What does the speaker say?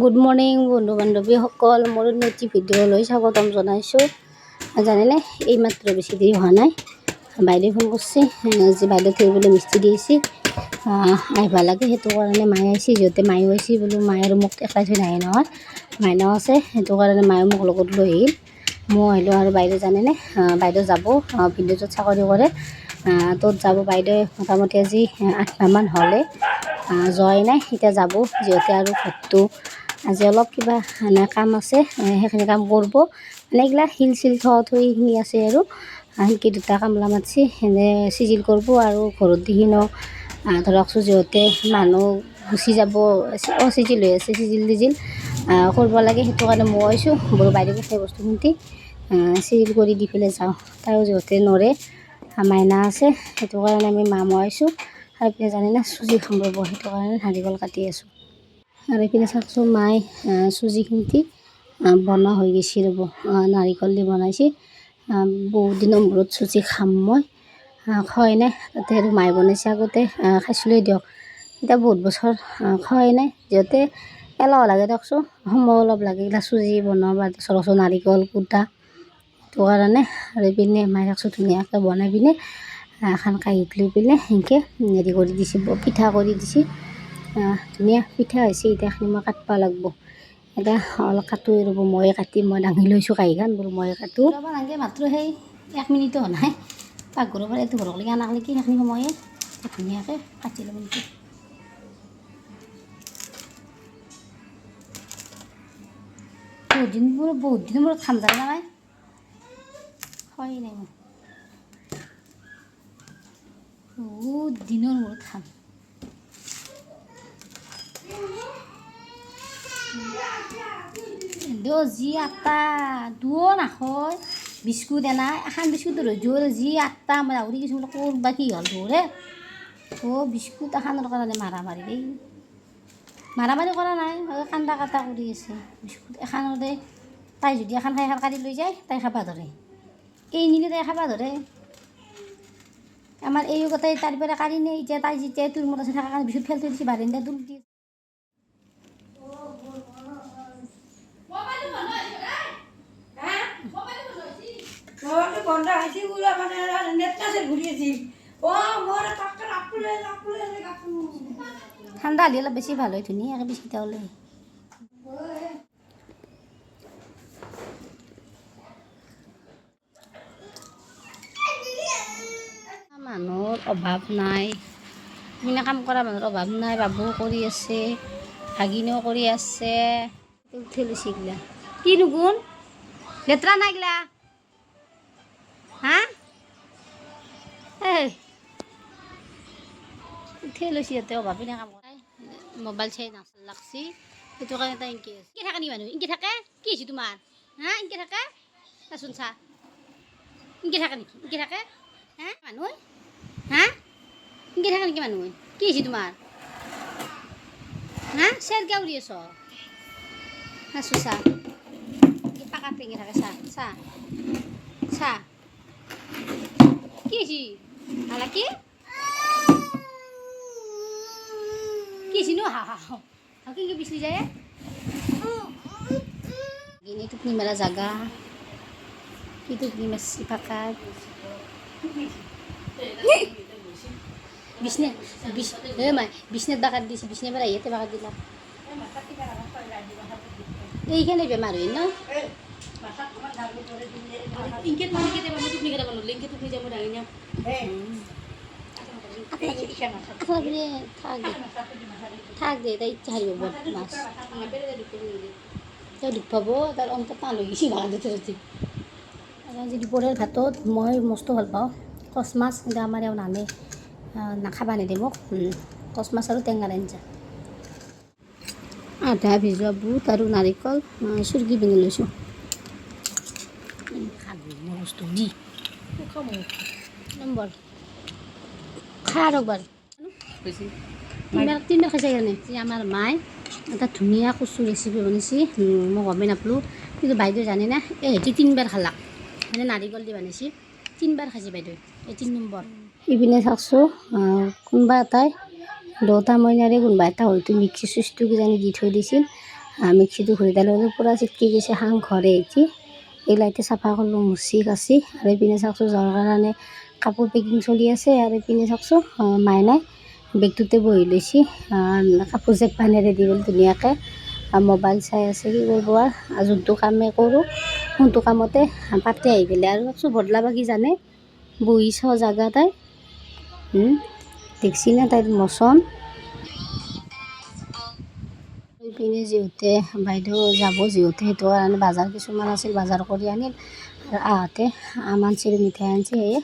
Good morning বন্ধু বান্ধৱীসকল, মোৰ নতুন ভিডিঅ'লৈ স্বাগতম জনাইছোঁ। জানেনে, এইমাত্ৰ বেছি দেৰি হোৱা নাই, বাইদেউ ফোন কৰিছে যে বাইদেউ থৈ মিস্ত্ৰী দি আহিছে, আহিব লাগে। সেইটো কাৰণে মায়ে আহিছে, যিহেতু মায়েও আহিছে বোলো, মায়ে আৰু মোক একলাই থৈ নাহে নহয়, মাইনাও আছে। সেইটো কাৰণে মায়ে মোক লগত লৈ আহিল, মই আহিলোঁ। আৰু বাইদেউ জানেনে, বাইদেউ যাব ভিডিঅ'টোত চাকৰি কৰে, ত'ত যাব বাইদেউ। মোটামুটি আজি 8 মাহমান হ'লে যোৱাই নাই, এতিয়া যাব। যিহেতু আৰু ঘৰটো আজি অলপ কিবা কাম আছে, সেইখিনি কাম কৰিব। মানে এইগিলা শিল চিল থৈখিনি আছে আৰু সেনেকৈ 2টা কামলা মাতিছে, সেনে চিজিল কৰিব। আৰু ঘৰত দিখিনো ধৰকচোন, যিহেতু মানুহ গুচি যাব, চিজিল হৈ আছে, চিজিল টিজিল কৰিব লাগে। সেইটো কাৰণে মই আহিছোঁ বোলো, বাইদেউক সেই বস্তুখিনি চিজিল কৰি দি পেলাই যাওঁ। তাইও যিহেতু নৰে, মাইনা আছে, সেইটো কাৰণে আমি মই আহিছোঁ। আৰু এইপিনে জানেনে, চুজি খাম ৰ'ব, সেইটো কাৰণে নাৰিকল কাটি আছোঁ। আৰু এইপিনে চাওকচোন, মায়ে চুজিখিনি বনোৱা হৈ গৈছে ৰ'ব, নাৰিকল দি বনাইছে। বহুত দিনৰ মূৰত চুজি খাম মই, খোৱাই নাই। তাতে আৰু মায়ে বনাইছে, আগতে খাইছিলোঁৱে দিয়ক, এতিয়া বহুত বছৰ খোৱাই নাই। যিহেতু এলাহ লাগে দিয়কচোন, সময় অলপ লাগে এইগিলা চুজি বনোৱা, চৰচৰ নাৰিকল কুটা, সেইটো কাৰণে। আৰু এইপিনে মায়ে চাওকচোন ধুনীয়াকৈ বনাই পিনে এখন কাঁহীত লৈ পিনে সেনেকৈ হেৰি কৰি দিছে, পিঠা কৰি দিছে। ধুনীয়া পিঠা হৈছে। এতিয়া এইখিনি মই কাটিব লাগিব, এতিয়া অলপ কাটোৱে ৰ'ব, ময়ে কাটিম। মই দাঙি লৈছোঁ কাঁহীখন, বোলো ময়ে কাটোঁ। ৰ'ব নালাগে, মাত্ৰ সেই 1 মিনিটো হোৱা নাই, পাকঘৰৰ পৰা এইটো ঘৰলৈকে আনালৈকে সেইখিনি সময়ে ধুনীয়াকৈ কাটি ল'ম। নেকি বহুত দিনৰ মূৰত খাম, জানে নাই, খোৱাই নাই মই, বহুত দিনৰ মূৰত খাম। যি আটা দুও নাখায়, বিস্কুট এনা এখন বিস্কুটৰ জোৰ যি আটা, মই আউৰি কিছু বোলে ক'ত বা কি হ'ল তোৰে, বিস্কুট এখনৰ কাৰণে মাৰামাৰি দেই। মাৰামাৰি কৰা নাই, কান্দা কাটা কৰি আছে। বিস্কুট এখনতে তাই যদি এখন খাই এখন কাঢ়ি লৈ যায়, তাই খাব ধৰে, এই নিলে তাই খাব ধৰে। আমাৰ এই গোটেই তাৰ পৰা কাঢ়ি নিয়ে। এতিয়া তাই যেতিয়া তোৰ মত আছে থকা কাৰণে বিস্কুট ফেল থৈ দিছে, বাৰিন্দা তুল দি বন্ধ হৈছে, ঘূৰি আছিল। ঠাণ্ডা হ'লে অলপ বেছি ভাল হয়, ধুনীয়াকৈ বিস্কুট ওলাই। মানুহৰ অভাৱ নাই, সিদিনা কাম কৰা মানুহৰ অভাৱ নাই। বাবু কৰি আছে, ভাগিনেও কৰি আছে, উঠি লৈছে এইগিলা। কিনো গুণ লেতেৰা নাই গিলা, হা এই উঠি লৈছে। ইয়াতে অভাৱ পিনে কাম কৰা, মোবাইল চাই নাচ লাগছি, সেইটো কাৰণে তাই ইনকে আছে। ইনকে থাকে নি মানুহ, ইনকে থাকে, কি হৈছে তোমাৰ, হা ইনকে থাকে, চাচোন চা, ইনকে থাকে নেকি, ইনকে থাকে, হা মানুহ, হা ইনকে থাকে নেকি মানুহ, কি হৈছে তোমাৰ, হা চেৰ কিয় উৰি আছ, চাচোন চা, পাকাত ইনকে থাকে, চা চা চা, কি হৈছে হালা, কি হৈছে নো, হা হা হা কি পিছলি যায় গিনি টোপনি মাৰা জাগা, কি টোপনি মাৰছি পাকাত, বিছনাত বাকাত দিছে, বিছনাৰ পৰা ইয়াতে বাকাত দিলা, এইখানে বেমাৰ হয় ন। ইনকে টোপনি কেতিয়াবা মই টোপনি কেতিয়াবা নলে, ইনকে টোপনি যাব দাঙি নিয়া থাক দে, তাই ইচ্ছা হাৰিব মাছ, তাই দুখ পাব, তাৰ অন্তত টান হৈ গৈছে ভাত দিতে দিতে। আজি দুপৰীয়াৰ ভাতত মই মস্ত ভাল পাওঁ কচ মাছ, কিন্তু আমাৰ এওঁ নানে, নাখাবা নিদিয়ে মোক। কচ মাছ আৰু টেঙাৰ আঞ্জা, আধা ভিজোৱা বুট আৰু নাৰিকল চুৰকি পিনি লৈছোঁ। বস্তু দি নম্বৰ খা ৰ'বাৰ তিনিবাৰ খাইছে কাৰণে। আমাৰ মায়ে এটা ধুনীয়া কচু ৰেচিপি বনাইছে, মই গমেই নাপালোঁ, কিন্তু বাইদেউ জানে না, এহেঁতি 3বাৰ খালা, মানে নাৰিকল দি বনাইছে, 3বাৰ খাইছে বাইদেউ, এই 3 নম্বৰ। ইপিনে চাওকচোন, কোনোবা এটাই 2টা মইনাৰে কোনোবা এটা হয়তো মিক্সি চুইচটো কিজানি দি থৈ দিছিল, মিক্সিটো ঘূৰি দিলে পূৰা চিটকি গৈছে সাং ঘৰে এটি এইগিলা এতিয়া চাফা কৰিলোঁ মুচি কাচি আৰু এইপিনে চাওকচোন যোৱাৰ কাৰণে কাপোৰ পেকিং চলি আছে আৰু এইপিনে চাওকচোন মাইনাই বেগটোতে বহি লৈছে কাপোৰ জেপ পানেৰে দি গ'ল ধুনীয়াকৈ মোবাইল চাই আছে কি কৰিব আৰু যোনটো কামেই কৰোঁ কোনটো কামতে পাতে আহি পেলাই আৰু চাওকচোন বদলাবা কি জানে বহি চাওঁ জাগা তাই দেখছি না তাইৰ মচন এইপিনে যিহেতু বাইদেউ যাব যিহেতু সেইটো কাৰণে বজাৰ কিছুমান আছিল বজাৰ কৰি আনিল আৰু আহোঁতে আম আনিছিল মিঠাই আনিছিল সেয়ে